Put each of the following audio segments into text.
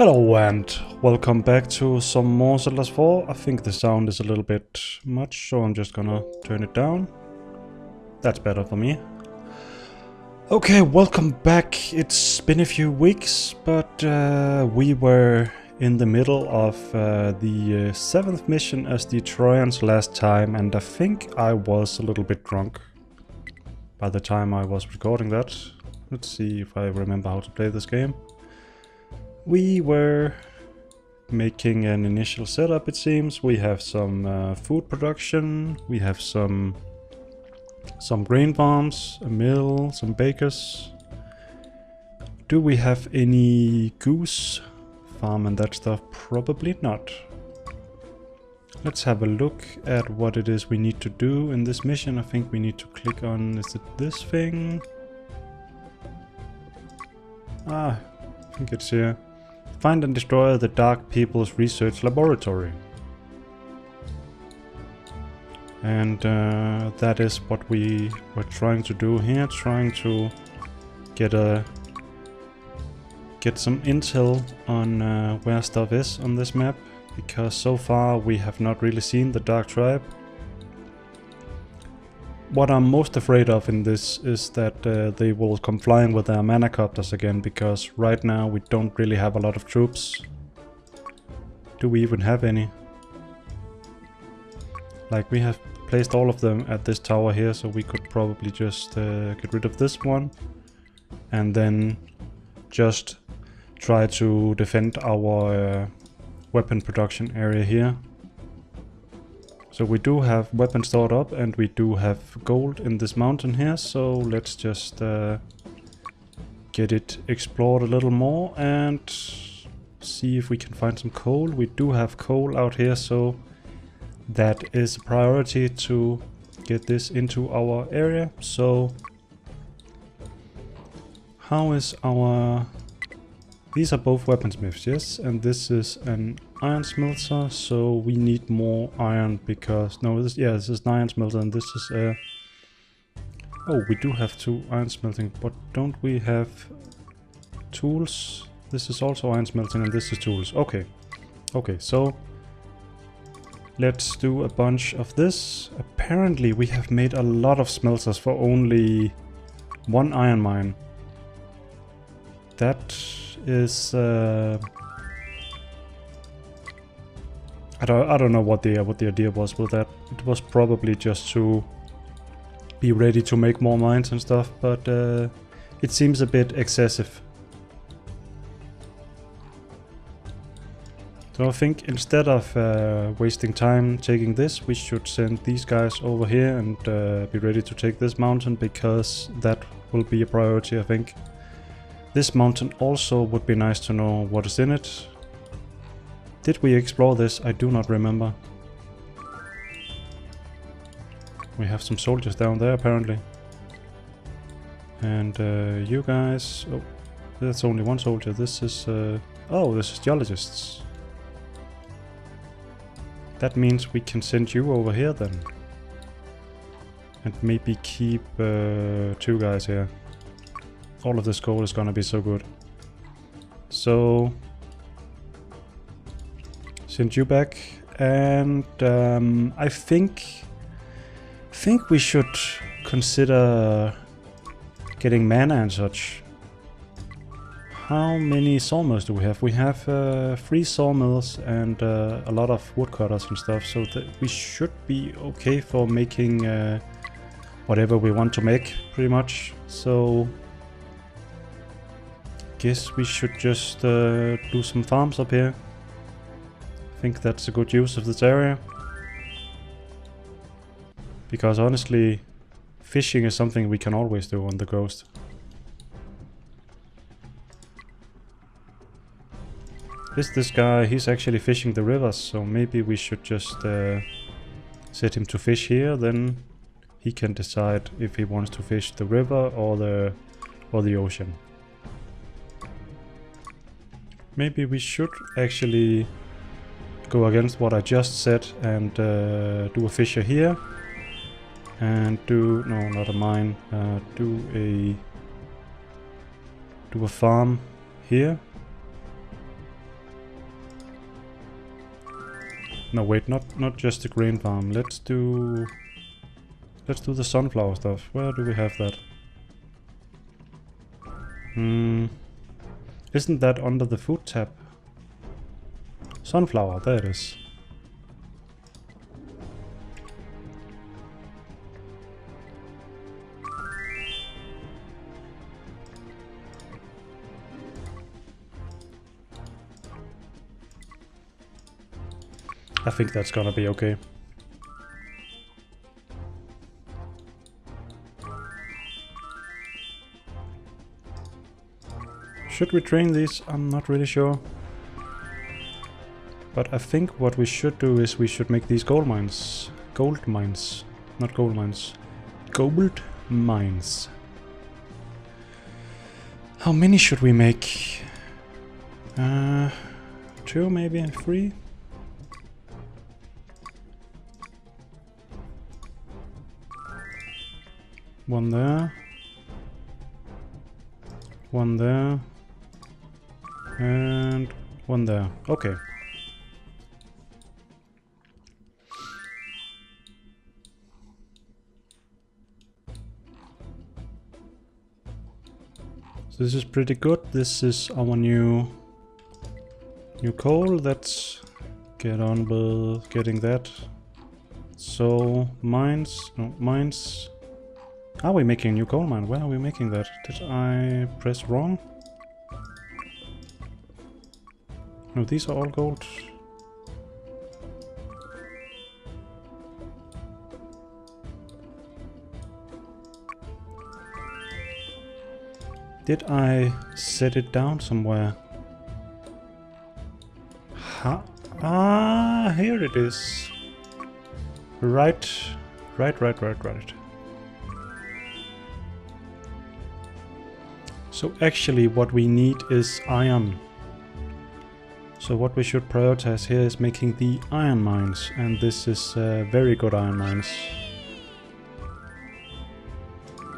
Hello and welcome back to some more Settlers 4. I think the sound is a little bit much, so I'm just gonna turn it down. That's better for me. Okay, welcome back. It's been a few weeks, but we were in the middle of the 7th mission as the Trojans last time, and I think I was a little bit drunk by the time I was recording that. Let's see if I remember how to play this game. We were making an initial setup, it seems. We have some food production, we have some grain farms, a mill, some bakers. Do we have any goose farm and that stuff? Probably not. Let's have a look at what it is we need to do in this mission. I think we need to click on, is it this thing? I think it's here. Find and destroy the Dark People's Research Laboratory. And that is what we were trying to do here, trying to get some intel on where stuff is on this map, because so far we have not really seen the Dark Tribe. What I'm most afraid of in this is that they will come flying with their manacopters again, because right now we don't really have a lot of troops. Do we even have any? Like, we have placed all of them at this tower here, so we could probably just get rid of this one and then just try to defend our weapon production area here. So we do have weapons stored up and we do have gold in this mountain here, so let's just get it explored a little more and see if we can find some coal. We do have coal out here, so that is a priority to get this into our area. So how is our... These are both weaponsmiths, yes, and this is an iron smelter, so we need more iron because... No, this is an iron smelter and this is a... Oh, we do have 2 iron smelting, but don't we have tools? This is also iron smelting and this is tools. Okay, so let's do a bunch of this. Apparently we have made a lot of smelters for only 1 iron mine. That is I don't know what the idea was with that. It was probably just to be ready to make more mines and stuff, but it seems a bit excessive. So I think instead of wasting time taking this, we should send these guys over here and be ready to take this mountain, because that will be a priority, I think. This mountain also would be nice to know what is in it. Did we explore this? I do not remember. We have some soldiers down there apparently. And you guys... Oh, that's only 1 soldier. This is... oh, this is geologists. That means we can send you over here then. And maybe keep 2 guys here. All of this gold is gonna be so good. So... send you back, and I think we should consider getting mana and such. How many sawmills do we have? We have 3 sawmills and a lot of woodcutters and stuff, so that we should be okay for making whatever we want to make, pretty much. So guess we should just do some farms up here. I think that's a good use of this area, because honestly fishing is something we can always do on the coast. This guy, he's actually fishing the rivers, so maybe we should just set him to fish here, then he can decide if he wants to fish the river or the ocean. Maybe we should actually go against what I just said and do a fisher here, and do... no, not a mine. Do a farm here. No, wait, not just the grain farm. Let's do the sunflower stuff. Where do we have that? Isn't that under the food tab? Sunflower, there it is. I think that's gonna be okay. Should we train these? I'm not really sure. But I think what we should do is we should make these gold mines. Gold mines. Not gold mines. Gold mines. How many should we make? 2 maybe? 3? One there. One there. And one there. Okay. So this is pretty good. This is our new coal. Let's get on with getting that. So mines, no mines. Are we making a new coal mine? Where are we making that? Did I press wrong? No, these are all gold. Did I set it down somewhere? Ah, here it is. Right. So actually what we need is iron. So what we should prioritize here is making the iron mines, and this is very good iron mines.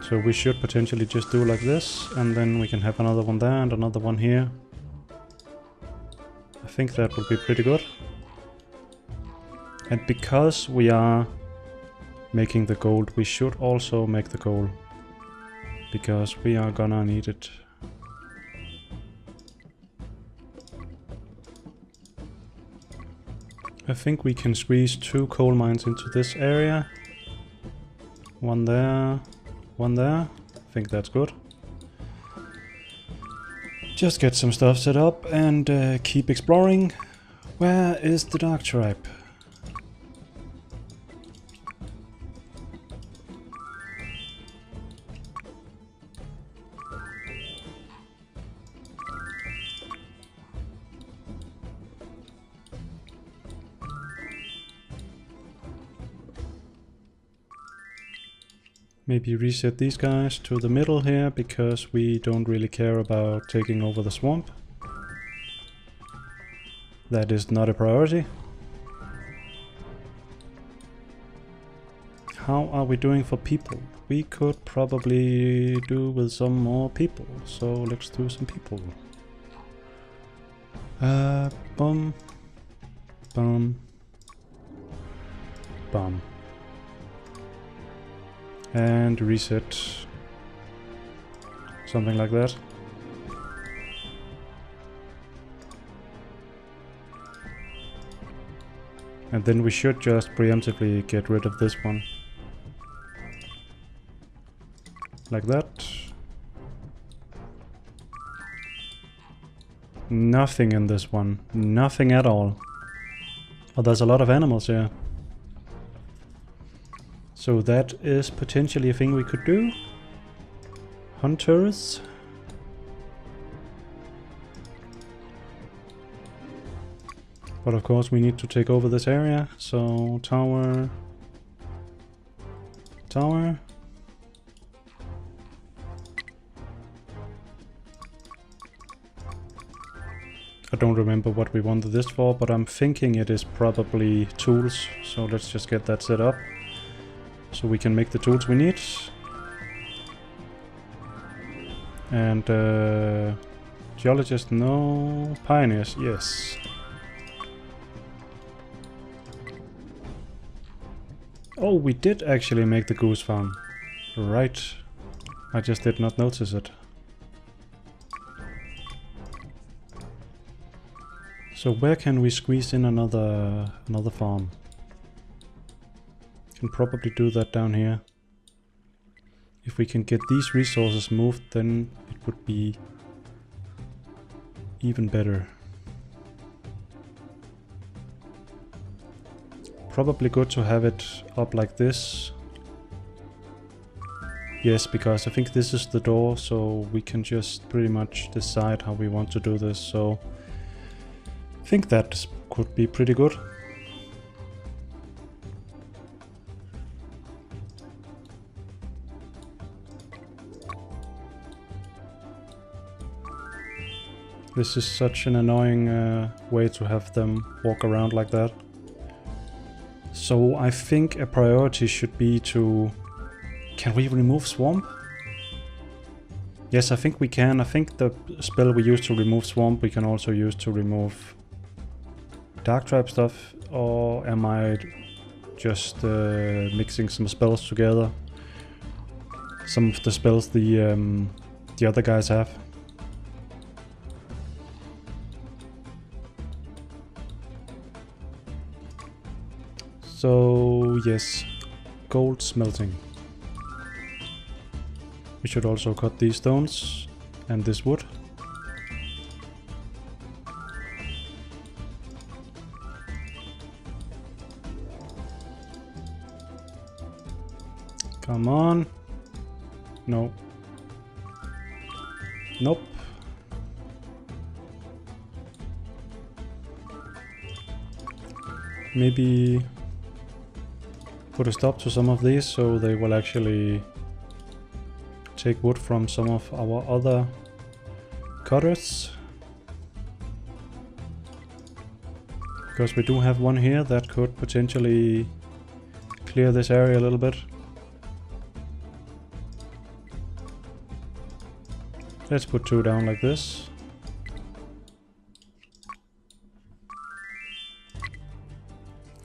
So we should potentially just do like this, and then we can have another one there and another one here. I think that would be pretty good. And because we are making the gold, we should also make the coal. Because we are gonna need it. I think we can squeeze 2 coal mines into this area. One there, one there. I think that's good. Just get some stuff set up and keep exploring. Where is the Dark Tribe? Maybe reset these guys to the middle here, because we don't really care about taking over the swamp. That is not a priority. How are we doing for people? We could probably do with some more people, so let's do some people. Bum. Bum. Bum. And reset. Something like that. And then we should just preemptively get rid of this one. Like that. Nothing in this one. Nothing at all. Oh, there's a lot of animals here. So that is potentially a thing we could do. Hunters. But of course we need to take over this area. So tower. Tower. I don't remember what we wanted this for, but I'm thinking it is probably tools. So let's just get that set up. So we can make the tools we need. And geologist, no. Pioneers, yes. Oh, we did actually make the goose farm. Right. I just did not notice it. So where can we squeeze in another farm? Can probably do that down here. If we can get these resources moved, then it would be even better. Probably good to have it up like this. Yes, because I think this is the door, so we can just pretty much decide how we want to do this. So I think that could be pretty good. This is such an annoying way to have them walk around like that. So I think a priority should be to... Can we remove swamp? Yes, I think we can. I think the spell we use to remove swamp we can also use to remove dark trap stuff. Or am I just mixing some spells together? Some of the spells the other guys have. So yes, gold smelting. We should also cut these stones and this wood. Come on. No. Nope. Maybe put a stop to some of these so they will actually take wood from some of our other cutters. Because we do have one here that could potentially clear this area a little bit. Let's put 2 down like this.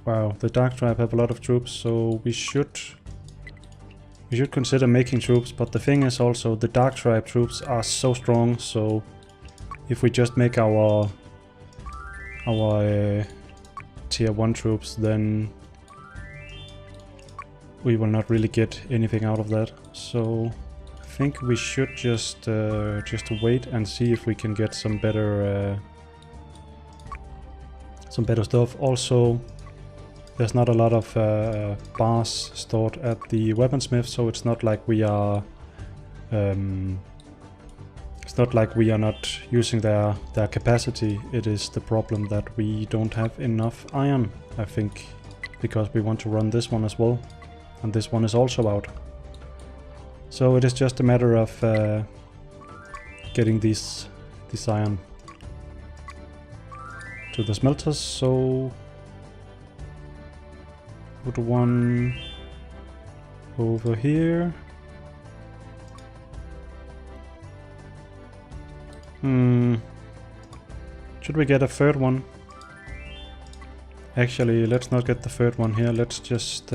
Wow, the Dark Tribe have a lot of troops, so we should consider making troops, but the thing is also the Dark Tribe troops are so strong, so if we just make our tier 1 troops, then we will not really get anything out of that. So I think we should just wait and see if we can get some better stuff. Also, there's not a lot of bars stored at the weaponsmith, so it's not like we are not using their capacity. It is the problem that we don't have enough iron, I think, because we want to run this one as well, and this one is also out. So it is just a matter of getting this iron to the smelters. So put one over here. Should we get a third one? Actually, let's not get the third one here. Let's just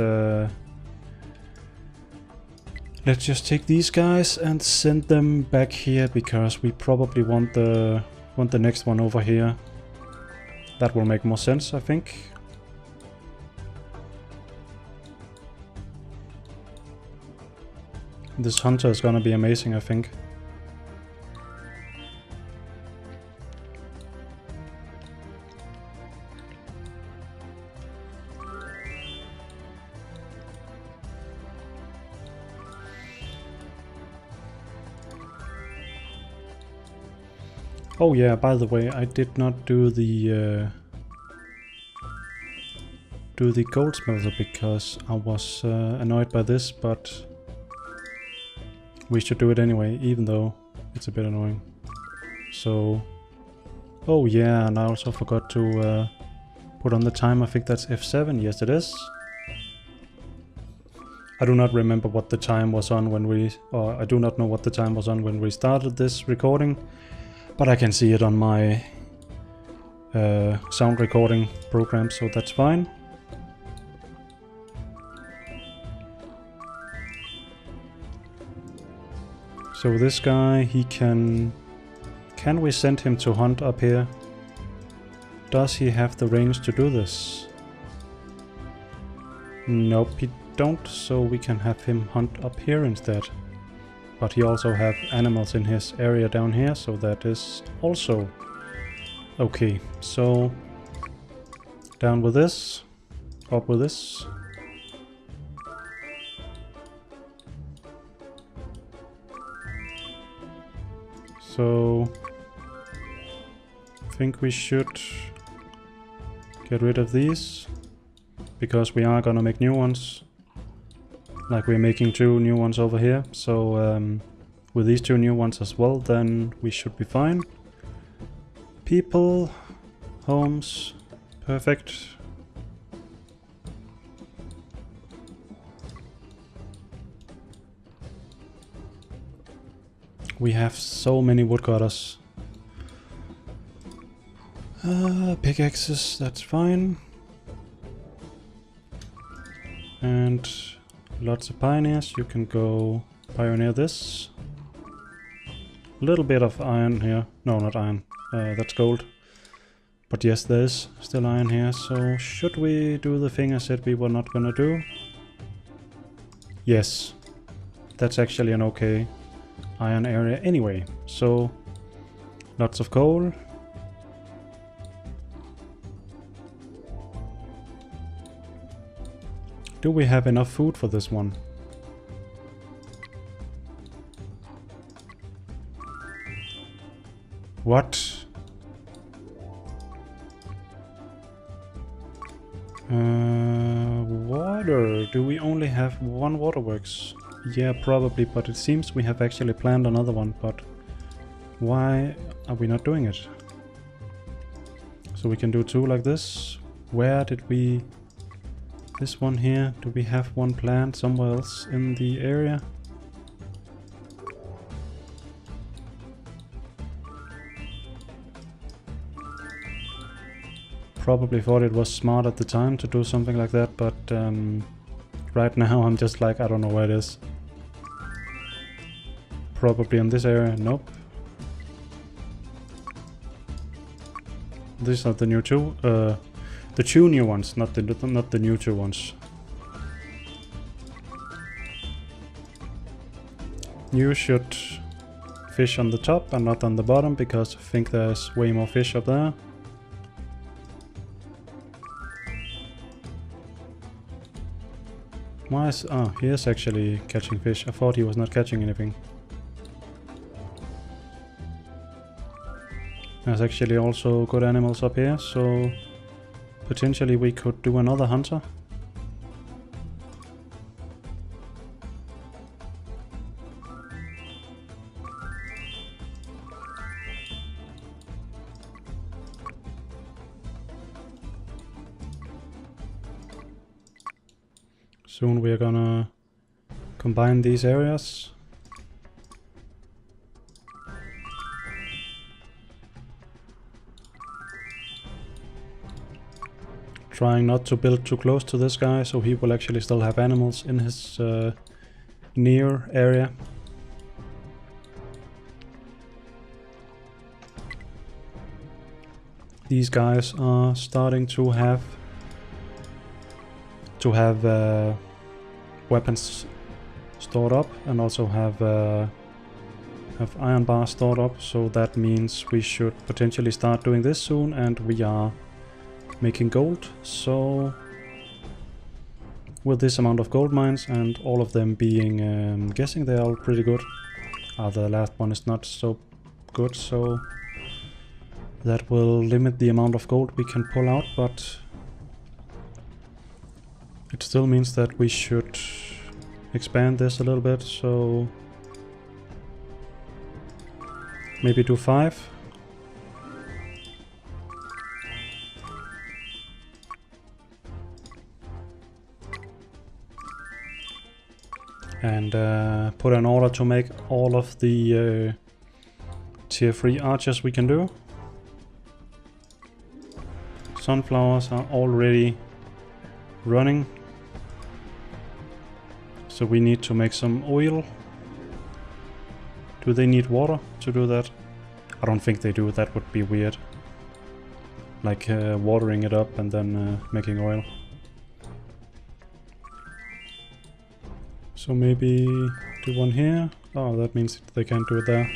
take these guys and send them back here, because we probably want the next one over here. That will make more sense, I think. This hunter is gonna be amazing, I think. Oh yeah, by the way, I did not do the gold smelter because I was annoyed by this, but we should do it anyway, even though it's a bit annoying. So, oh yeah, and I also forgot to put on the time. I think that's F7. Yes, it is. I do not remember what the time was on when we, or I do not know what the time was on when we started this recording, but I can see it on my sound recording program, so that's fine. So this guy, he can... Can we send him to hunt up here? Does he have the range to do this? Nope, he don't, so we can have him hunt up here instead. But he also have animals in his area down here, so that is also okay. So down with this, up with this. So I think we should get rid of these, because we are gonna make new ones. Like we're making 2 new ones over here, so with these 2 new ones as well, then we should be fine. People, homes, perfect. We have so many woodcutters. Pickaxes, that's fine. And lots of pioneers. You can go pioneer this. A little bit of iron here. No, not iron. That's gold. But yes, there is still iron here. So should we do the thing I said we were not gonna do? Yes. That's actually an okay iron area anyway. So lots of coal. Do we have enough food for this one? What? Water. Do we only have 1 waterworks? Yeah, probably, but it seems we have actually planned another one, but why are we not doing it? So we can do 2 like this. Where did we... This one here, do we have 1 planned somewhere else in the area? Probably thought it was smart at the time to do something like that, but right now I'm just like, I don't know where it is. Probably in this area, nope. These are the new 2, the 2 new ones, not the new 2 ones. You should fish on the top and not on the bottom, because I think there's way more fish up there. Why is... Oh, he is actually catching fish. I thought he was not catching anything. There's actually also good animals up here, so potentially we could do another hunter. Soon we are gonna combine these areas. Trying not to build too close to this guy, so he will actually still have animals in his near area. These guys are starting to have weapons stored up, and also have iron bars stored up, so that means we should potentially start doing this soon, and we are making gold. So with this amount of gold mines and all of them being, guessing they are all pretty good. The last one is not so good, so that will limit the amount of gold we can pull out, but it still means that we should expand this a little bit, so maybe do 5. And put an order to make all of the tier 3 archers we can do. Sunflowers are already running, so we need to make some oil. Do they need water to do that? I don't think they do. That would be weird. Like watering it up and then making oil. So maybe do one here. Oh, that means they can't do it there.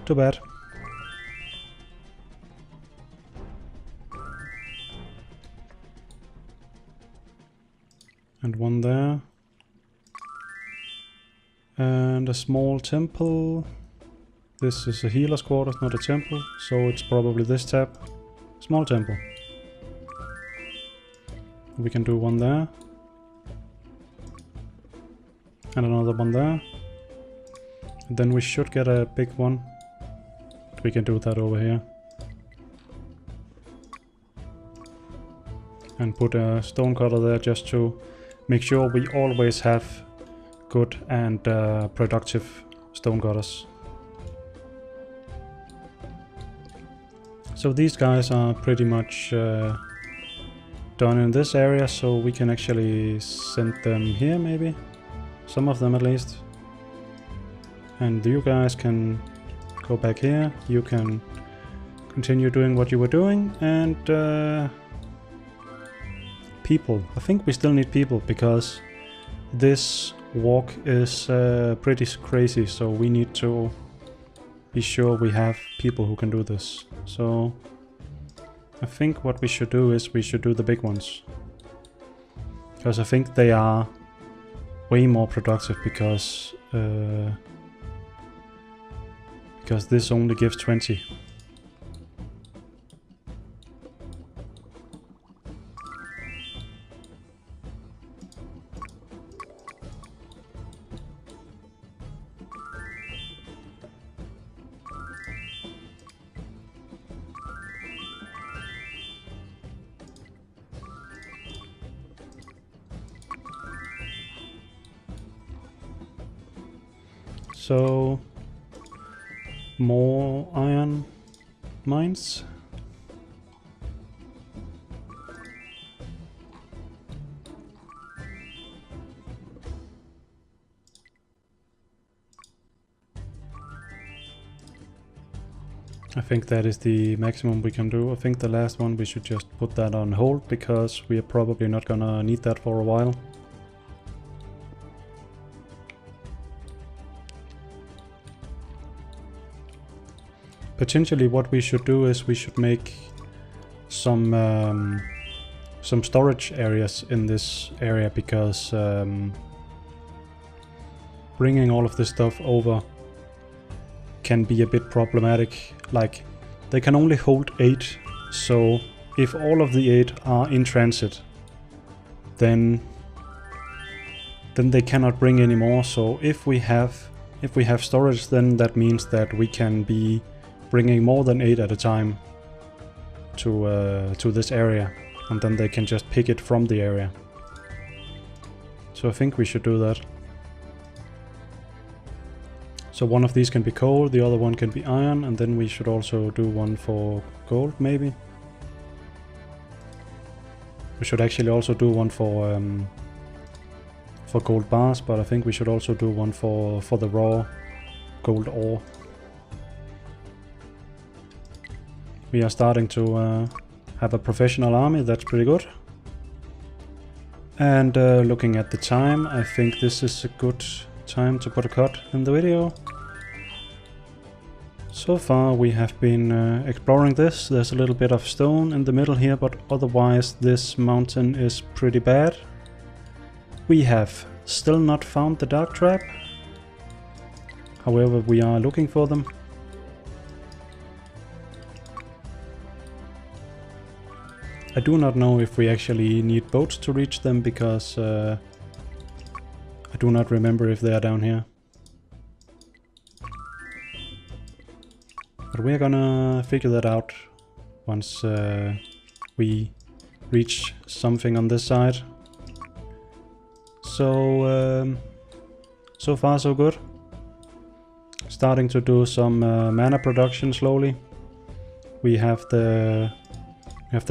Too bad. And one there. And a small temple. This is a healer's quarters, not a temple. So it's probably this tab. Small temple. We can do one there. And another one there. And then we should get a big one. We can do that over here. And put a stone cutter there just to make sure we always have good and productive stone cutters. So these guys are pretty much done in this area, so we can actually send them here maybe. Some of them at least. And you guys can go back here. You can continue doing what you were doing. And people. I think we still need people because this walk is pretty crazy. So we need to be sure we have people who can do this. So I think what we should do is we should do the big ones. Because I think they are way more productive because this only gives 20. So, more iron mines. I think that is the maximum we can do. I think the last one we should just put that on hold because we are probably not gonna need that for a while. Potentially what we should do is we should make some storage areas in this area because bringing all of this stuff over can be a bit problematic. Like they can only hold 8, so if all of the 8 are in transit, then they cannot bring any more. So if we have storage, then that means that we can be bringing more than 8 at a time to this area, and then they can just pick it from the area. So I think we should do that. So one of these can be coal, the other one can be iron, and then we should also do one for gold maybe. We should actually also do one for gold bars, but I think we should also do one for the raw gold ore. We are starting to have a professional army, that's pretty good. And looking at the time, I think this is a good time to put a cut in the video. So far we have been exploring this. There's a little bit of stone in the middle here, but otherwise this mountain is pretty bad. We have still not found the dark trap. However, we are looking for them. I do not know if we actually need boats to reach them because I do not remember if they are down here. But we're gonna figure that out once we reach something on this side. So, so far so good. Starting to do some mana production slowly. We have the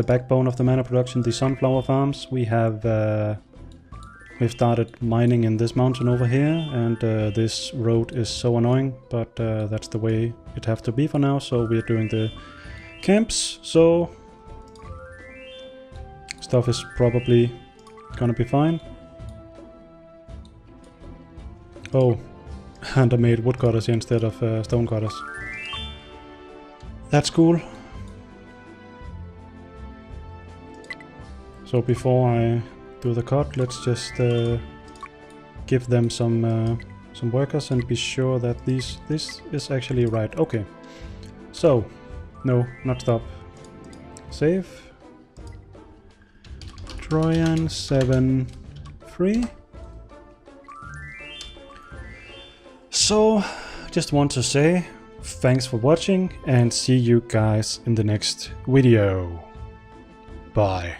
backbone of the mana production, the sunflower farms. We have we've started mining in this mountain over here, and this road is so annoying, but that's the way it have to be for now. So we're doing the camps, so stuff is probably gonna be fine. Oh, and I made woodcutters instead of stonecutters. That's cool. So before I do the cut, let's just give them some workers and be sure that this is actually right. Okay. So, no, not stop. Save. Trojan 7-3. So, just want to say thanks for watching and see you guys in the next video. Bye.